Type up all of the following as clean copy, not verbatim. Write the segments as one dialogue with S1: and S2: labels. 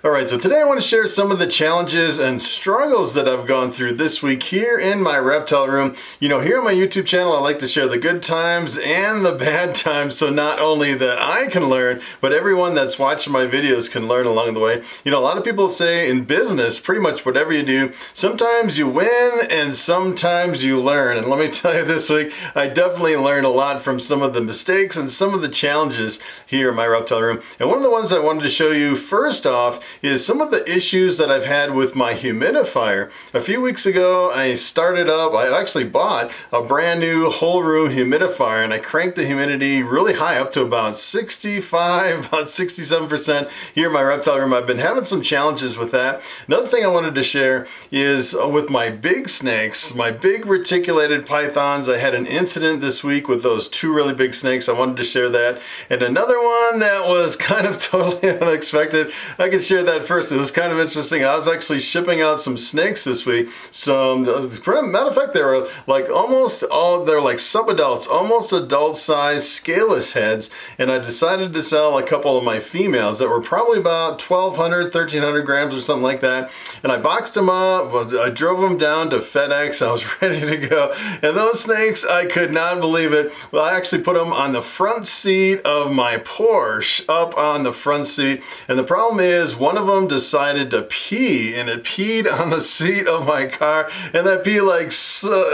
S1: Alright, so today I want to share some of the challenges and struggles that I've gone through this week here in my reptile room. You know, here on my YouTube channel I like to share the good times and the bad times, so not only that I can learn, but everyone that's watching my videos can learn along the way. You know, a lot of people say in business, pretty much whatever you do, sometimes you win and sometimes you learn. And let me tell you, this week I definitely learned a lot from some of the mistakes and some of the challenges here in my reptile room. And one of the ones I wanted to show you first off is some of the issues that I've had with my humidifier. A few weeks ago I actually bought a brand new whole room humidifier, and I cranked the humidity really high up to about 65, about 67% here in my reptile room. I've been having some challenges with that. Another thing I wanted to share is with my big snakes, my big reticulated pythons. I had an incident this week with those two really big snakes. I wanted to share that. And another one that was kind of totally unexpected. I can share that first. It was kind of interesting. I was actually shipping out some snakes this week. Matter of fact, they were like they're like sub-adults, almost adult-sized scaleless heads. And I decided to sell a couple of my females that were probably about 1,200, 1,300 grams or something like that. And I boxed them up. I drove them down to FedEx. I was ready to go. And those snakes, I could not believe it. Well, I actually put them on the front seat of my Porsche, up on the front seat. And the problem is, one of them decided to pee, and it peed on the seat of my car, and that pee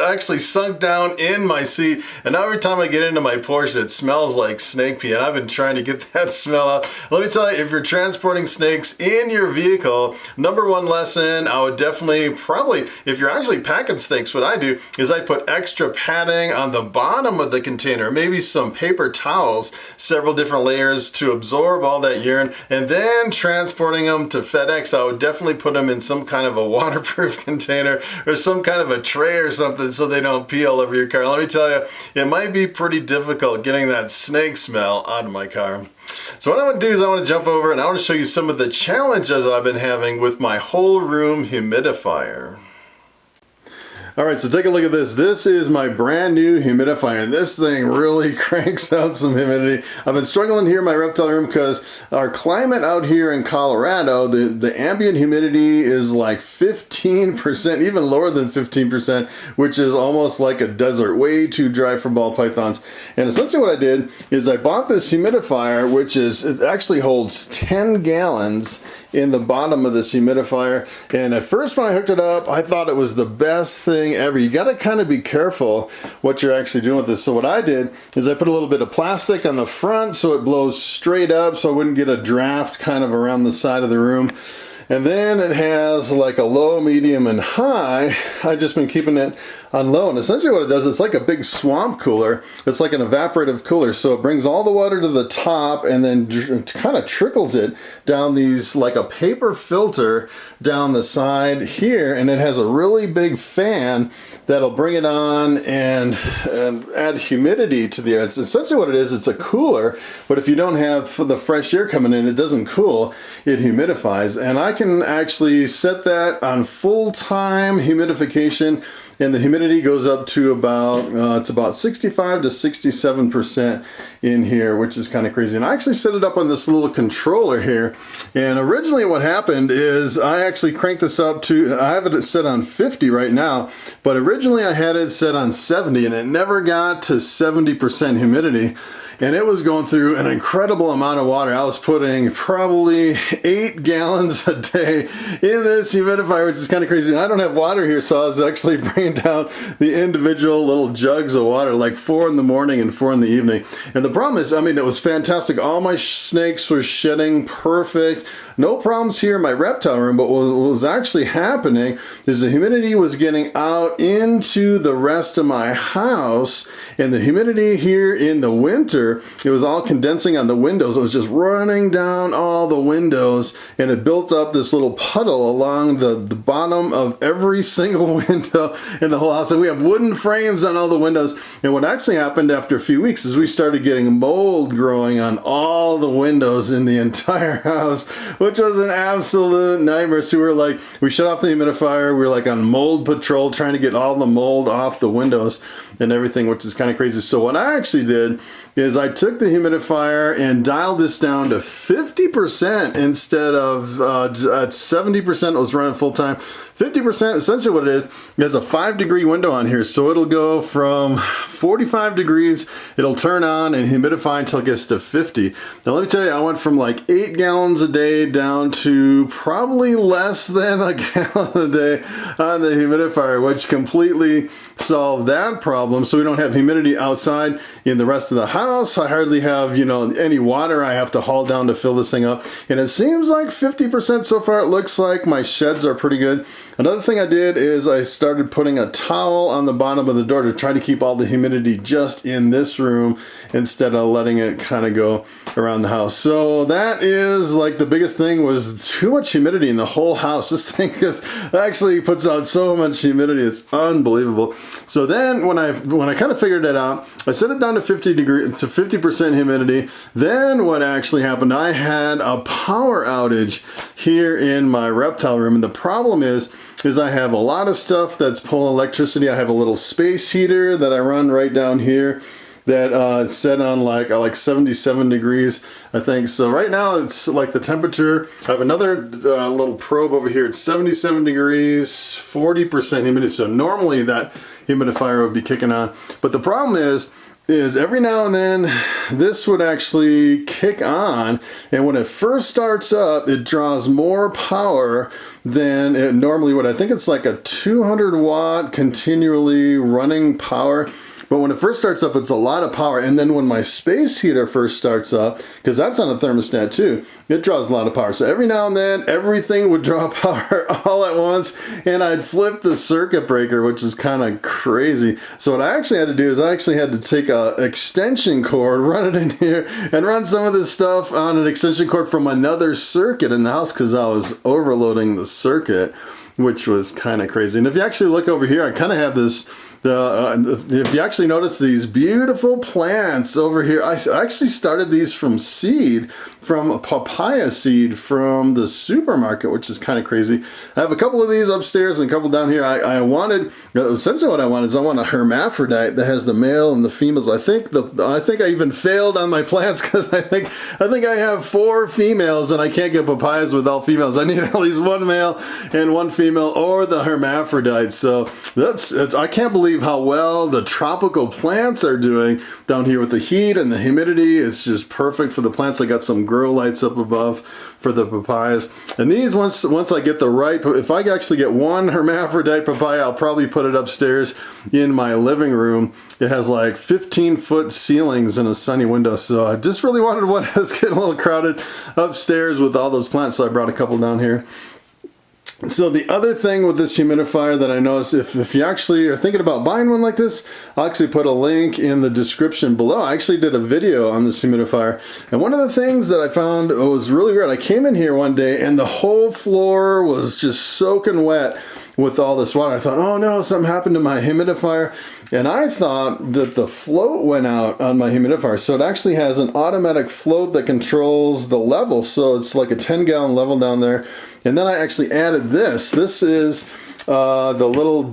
S1: actually sunk down in my seat. And now every time I get into my Porsche, it smells like snake pee, and I've been trying to get that smell out. Let me tell you, if you're transporting snakes in your vehicle, number one lesson, I would definitely if you're actually packing snakes, what I do is I put extra padding on the bottom of the container, maybe some paper towels, several different layers to absorb all that urine, and then transporting them to FedEx, I would definitely put them in some kind of a waterproof container or some kind of a tray or something so they don't pee all over your car. Let me tell you, it might be pretty difficult getting that snake smell out of my car. So what I want to do is I want to jump over and I want to show you some of the challenges I've been having with my whole room humidifier. Alright, so take a look at this. This is my brand new humidifier. This thing really cranks out some humidity. I've been struggling here in my reptile room because our climate out here in Colorado, the ambient humidity is like 15%, even lower than 15%, which is almost like a desert, way too dry for ball pythons. And essentially what I did is I bought this humidifier, it actually holds 10 gallons in the bottom of this humidifier. And at first when I hooked it up, I thought it was the best thing ever. You got to kind of be careful what you're actually doing with this. So what I did is I put a little bit of plastic on the front so it blows straight up so I wouldn't get a draft kind of around the side of the room. And then it has like a low, medium, and high. I've just been keeping it on low. And essentially what it does, it's like a big swamp cooler. It's like an evaporative cooler. So it brings all the water to the top and then kind of trickles it down these, like a paper filter down the side here. And it has a really big fan that'll bring it on and add humidity to the air. It's essentially what it is. It's a cooler, but if you don't have the fresh air coming in, it doesn't cool, it humidifies. And I can actually set that on full-time humidification, and the humidity goes up to it's about 65 to 67% in here, which is kind of crazy. And I actually set it up on this little controller here. And originally what happened is I actually cranked this up I have it set on 50 right now, but originally I had it set on 70, and it never got to 70% humidity. And it was going through an incredible amount of water. I was putting probably 8 gallons a day in this humidifier, which is kind of crazy. And I don't have water here, so I was actually bringing down the individual little jugs of water, like 4 in the morning and 4 in the evening. And the problem is, I mean, it was fantastic. All my snakes were shedding perfect. No problems here in my reptile room, but what was actually happening is the humidity was getting out into the rest of my house, and the humidity here in the winter, it was all condensing on the windows. It was just running down all the windows, and it built up this little puddle along the bottom of every single window in the whole house. And we have wooden frames on all the windows. And what actually happened after a few weeks is we started getting mold growing on all the windows in the entire house, which was an absolute nightmare. So we shut off the humidifier. We were like on mold patrol, trying to get all the mold off the windows and everything, which is kind of crazy. So what I actually did is I took the humidifier and dialed this down to 50% instead of at 70% it was running full time. 50%, essentially what it is, there's a 5-degree window on here, so it'll go from 45 degrees, it'll turn on and humidify until it gets to 50. Now let me tell you, I went from like 8 gallons a day down to probably less than a gallon a day on the humidifier, which completely solved that problem. So we don't have humidity outside in the rest of the house. I hardly have, you know, any water I have to haul down to fill this thing up. And it seems like 50% so far. It looks like my sheds are pretty good. Another thing I did is I started putting a towel on the bottom of the door to try to keep all the humidity just in this room instead of letting it kind of go around the house. So that is like the biggest thing, was too much humidity in the whole house. This thing actually puts out so much humidity, it's unbelievable. So then when I kind of figured it out, I set it down to 50% humidity. Then what actually happened, I had a power outage here in my reptile room, and the problem is I have a lot of stuff that's pulling electricity. I have a little space heater that I run right down here that is set on like 77 degrees, I think. So right now it's like the temperature. I have another little probe over here. It's 77 degrees, 40% humidity. So normally that humidifier would be kicking on. But the problem is every now and then this would actually kick on, and when it first starts up it draws more power than it normally would. I think it's like a 200 watt continually running power. But when it first starts up, it's a lot of power. And then when my space heater first starts up, because that's on a thermostat too, it draws a lot of power. So every now and then, everything would draw power all at once, and I'd flip the circuit breaker, which is kind of crazy. So what I actually had to do is I actually had to take an extension cord, run it in here, and run some of this stuff on an extension cord from another circuit in the house, because I was overloading the circuit, which was kind of crazy. And if you actually look over here, I kind of have this, if you actually notice these beautiful plants over here, I actually started these from seed, from a papaya seed from the supermarket, which is kind of crazy. I have a couple of these upstairs and a couple down here. I wanted, essentially what I want is I want a hermaphrodite that has the male and the females. I think I even failed on my plants, because I think I have 4 females and I can't get papayas with all females. I need at least 1 male and 1 female, or the hermaphrodite. So I can't believe how well the tropical plants are doing down here with the heat and the humidity. It's just perfect for the plants. I got some grow lights up above for the papayas. And these, once I get the right, if I actually get 1 hermaphrodite papaya, I'll probably put it upstairs in my living room. It has like 15-foot ceilings and a sunny window. So I just really wanted one that's getting a little crowded upstairs with all those plants. So I brought a couple down here. So the other thing with this humidifier that I noticed, if you actually are thinking about buying one like this, I'll actually put a link in the description below. I actually did a video on this humidifier, and one of the things that I found was really weird. I came in here one day and the whole floor was just soaking wet with all this water. I thought, oh no, something happened to my humidifier. And I thought that the float went out on my humidifier. So it actually has an automatic float that controls the level. So it's like a 10-gallon level down there. And then I actually added this. This is the little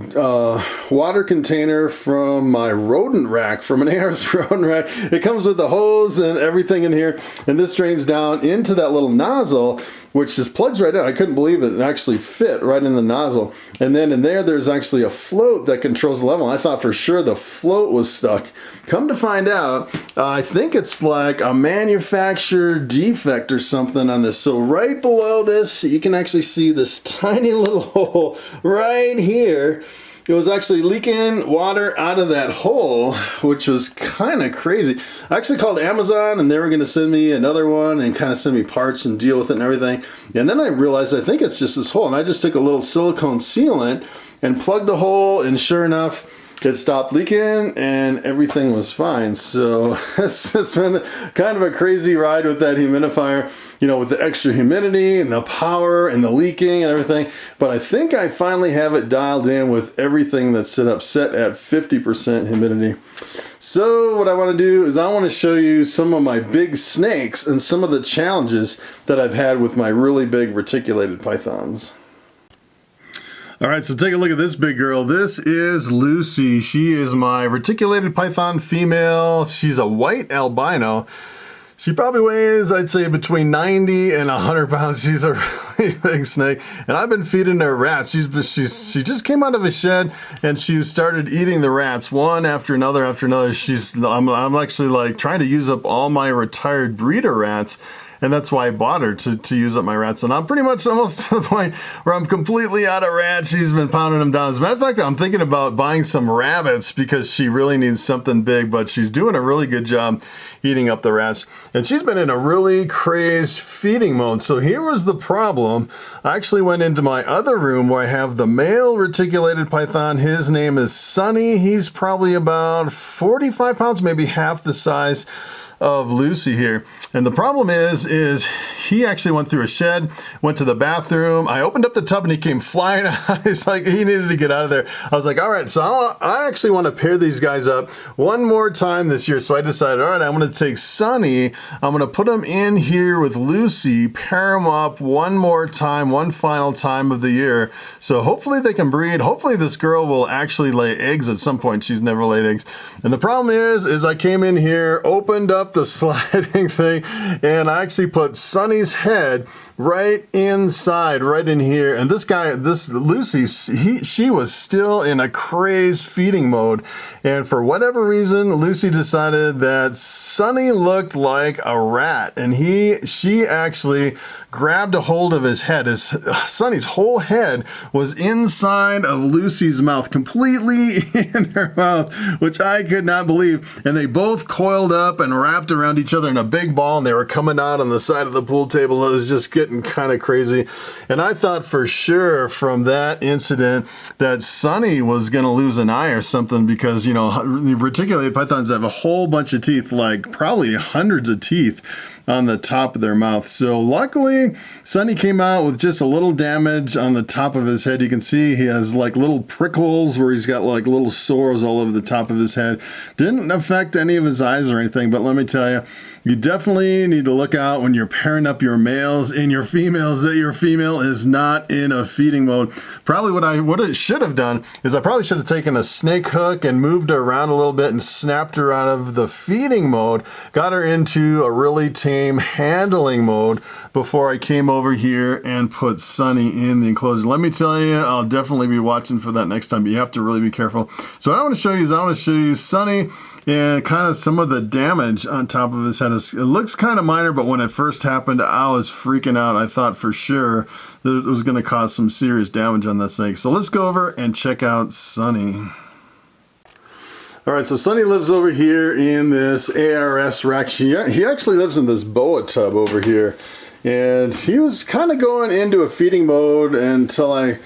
S1: water container from my rodent rack, from an ARS rodent rack. It comes with the hose and everything in here, and this drains down into that little nozzle, which just plugs right in. I couldn't believe it actually fit right in the nozzle. And then in there's actually a float that controls the level. I thought for sure the float was stuck. Come to find out, I think it's like a manufacturer defect or something on this. So right below this, you can actually see this tiny little hole right here. It was actually leaking water out of that hole, which was kind of crazy. I actually called Amazon and they were going to send me another one and kind of send me parts and deal with it and everything. And then I realized I think it's just this hole. And I just took a little silicone sealant and plugged the hole, and sure enough, it stopped leaking and everything was fine. So it's been kind of a crazy ride with that humidifier, you know, with the extra humidity and the power and the leaking and everything. But I think I finally have it dialed in with everything that's set at 50% humidity. So what I want to do is I want to show you some of my big snakes and some of the challenges that I've had with my really big reticulated pythons. All right, so take a look at this big girl. This is Lucy. She is my reticulated python female. She's a white albino. She probably weighs, I'd say, between 90 and 100 pounds. She's a really big snake, and I've been feeding her rats. She just came out of a shed, and she started eating the rats one after another after another. I'm actually like trying to use up all my retired breeder rats. And that's why I bought her, to use up my rats. And I'm pretty much almost to the point where I'm completely out of rats. She's been pounding them down. As a matter of fact, I'm thinking about buying some rabbits because she really needs something big, but she's doing a really good job eating up the rats. And she's been in a really crazed feeding mode. So here was the problem. I actually went into my other room where I have the male reticulated python. His name is Sunny. He's probably about 45 pounds, maybe half the size of Lucy here. And the problem is he actually went through a shed, went to the bathroom. I opened up the tub and he came flying out. He's like, he needed to get out of there. I was like, all right, so I actually want to pair these guys up one more time this year. So I decided, all right, I'm going to take Sunny, I'm going to put him in here with Lucy, pair them up one more time, one final time of the year. So hopefully they can breed. Hopefully this girl will actually lay eggs at some point. She's never laid eggs. And the problem is I came in here, opened up the sliding thing, and I actually put Sunny's head right inside, right in here. And this Lucy, she was still in a crazed feeding mode. And for whatever reason, Lucy decided that Sunny looked like a rat. And she actually grabbed a hold of his head. Sunny's whole head was inside of Lucy's mouth, completely in her mouth, which I could not believe. And they both coiled up and wrapped around each other in a big ball, and they were coming out on the side of the pool table. It was just getting kind of crazy. And I thought for sure from that incident that Sunny was going to lose an eye or something, because, you know, the reticulated pythons have a whole bunch of teeth, like probably hundreds of teeth on the top of their mouth. So luckily, Sunny came out with just a little damage on the top of his head. You can see he has like little prickles where he's got like little sores all over the top of his head. Didn't affect any of his eyes or anything, but let me tell you, you definitely need to look out when you're pairing up your males and your females that your female is not in a feeding mode. Probably what I should have done is I probably should have taken a snake hook and moved her around a little bit and snapped her out of the feeding mode, got her into a really tame handling mode before I came over here and put Sunny in the enclosure. Let me tell you, I'll definitely be watching for that next time, but you have to really be careful. So what I want to show you is Sunny and kind of some of the damage on top of his head. It looks kind of minor, but when it first happened, I was freaking out. I thought for sure that it was going to cause some serious damage on that snake. So let's go over and check out Sunny. All right, so Sunny lives over here in this ARS rack. He actually lives in this boa tub over here. And he was kind of going into a feeding mode until I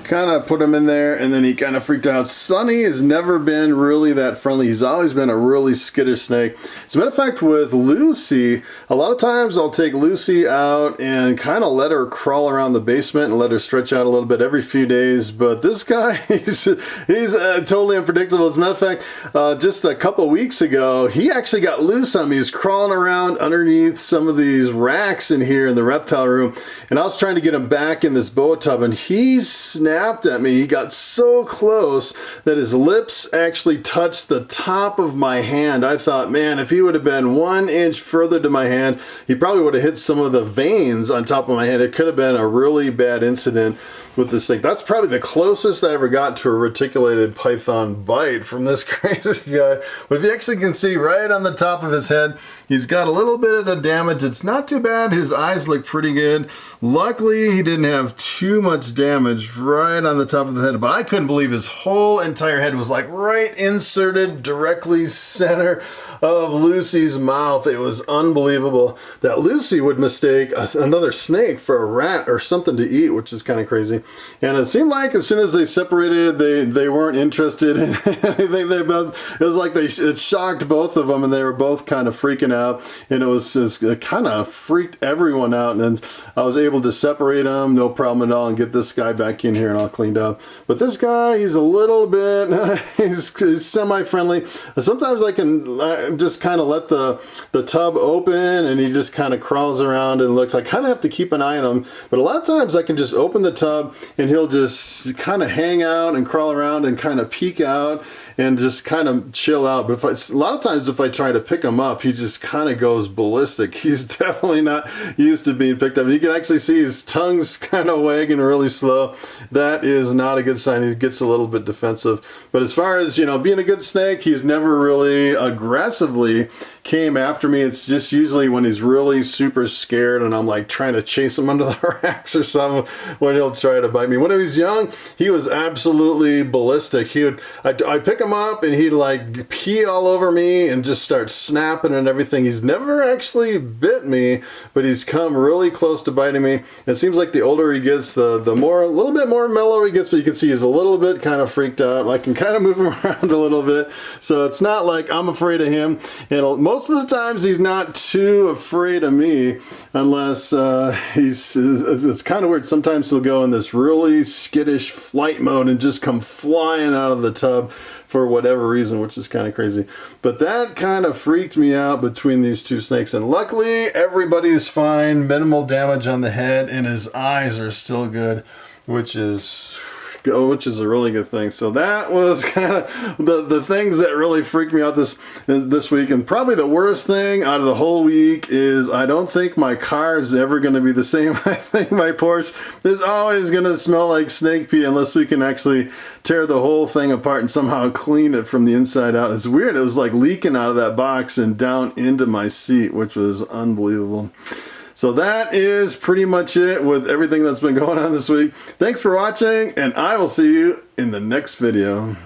S1: kind of put him in there, and then he kind of freaked out. Sunny has never been really that friendly. He's always been a really skittish snake. As a matter of fact, with Lucy, a lot of times I'll take Lucy out and kind of let her crawl around the basement and let her stretch out a little bit every few days. But this guy, he's totally unpredictable. As a matter of fact, just a couple weeks ago, he actually got loose on me. He was crawling around underneath some of these racks in here in the reptile room, and I was trying to get him back in this boa tub, and he snapped at me. He got so close that his lips actually touched the top of my hand. I thought, man, if he would have been 1 inch further to my hand, he probably would have hit some of the veins on top of my hand. It could have been a really bad incident with this thing. That's probably the closest I ever got to a reticulated python bite from this crazy guy. But if you actually can see right on the top of his head, he's got a little bit of damage. It's not too bad. His eyes look pretty good. Luckily, he didn't have too much damage right on the top of the head, but I couldn't believe his whole entire head was like right inserted directly center of Lucy's mouth. It was unbelievable that Lucy would mistake another snake for a rat or something to eat, which is kind of crazy. And it seemed like as soon as they separated, they weren't interested in anything. It was like it shocked both of them, and they were both kind of freaking out. And it kind of freaked everyone out. And I was able to separate them, no problem at all, and get this guy back in here. And all cleaned up. But this guy, he's a little bit, he's semi-friendly. Sometimes I can just kind of let the tub open and he just kind of crawls around and looks. I kind of have to keep an eye on him. But a lot of times I can just open the tub and he'll just kind of hang out and crawl around and kind of peek out and just kind of chill out. But a lot of times if I try to pick him up, he just kind of goes ballistic. He's definitely not used to being picked up. You can actually see his tongue's kind of wagging really slow. That is not a good sign. He gets a little bit defensive. But as far as, you know, being a good snake, he's never really aggressively came after me. It's just usually when he's really super scared and I'm like trying to chase him under the racks or something when he'll try to bite me. When he was young, he was absolutely ballistic. I'd pick him up and he'd like pee all over me and just start snapping and everything. He's never actually bit me, but he's come really close to biting me. It seems like the older he gets, the more, a little bit more mellow he gets, but you can see he's a little bit kind of freaked out. I can kind of move him around a little bit. So it's not like I'm afraid of him. And most of the times he's not too afraid of me unless it's kind of weird. Sometimes he'll go in this really skittish flight mode and just come flying out of the tub for whatever reason, which is kind of crazy. But that kind of freaked me out between these two snakes. And luckily, everybody's fine. Minimal damage on the head, and his eyes are still good, which is a really good thing. So that was kind of the things that really freaked me out this week. And probably the worst thing out of the whole week is I don't think my car is ever going to be the same. I think my Porsche is always going to smell like snake pee unless we can actually tear the whole thing apart and somehow clean it from the inside out. It's weird. It was like leaking out of that box and down into my seat, which was unbelievable. So that is pretty much it with everything that's been going on this week. Thanks for watching, and I will see you in the next video.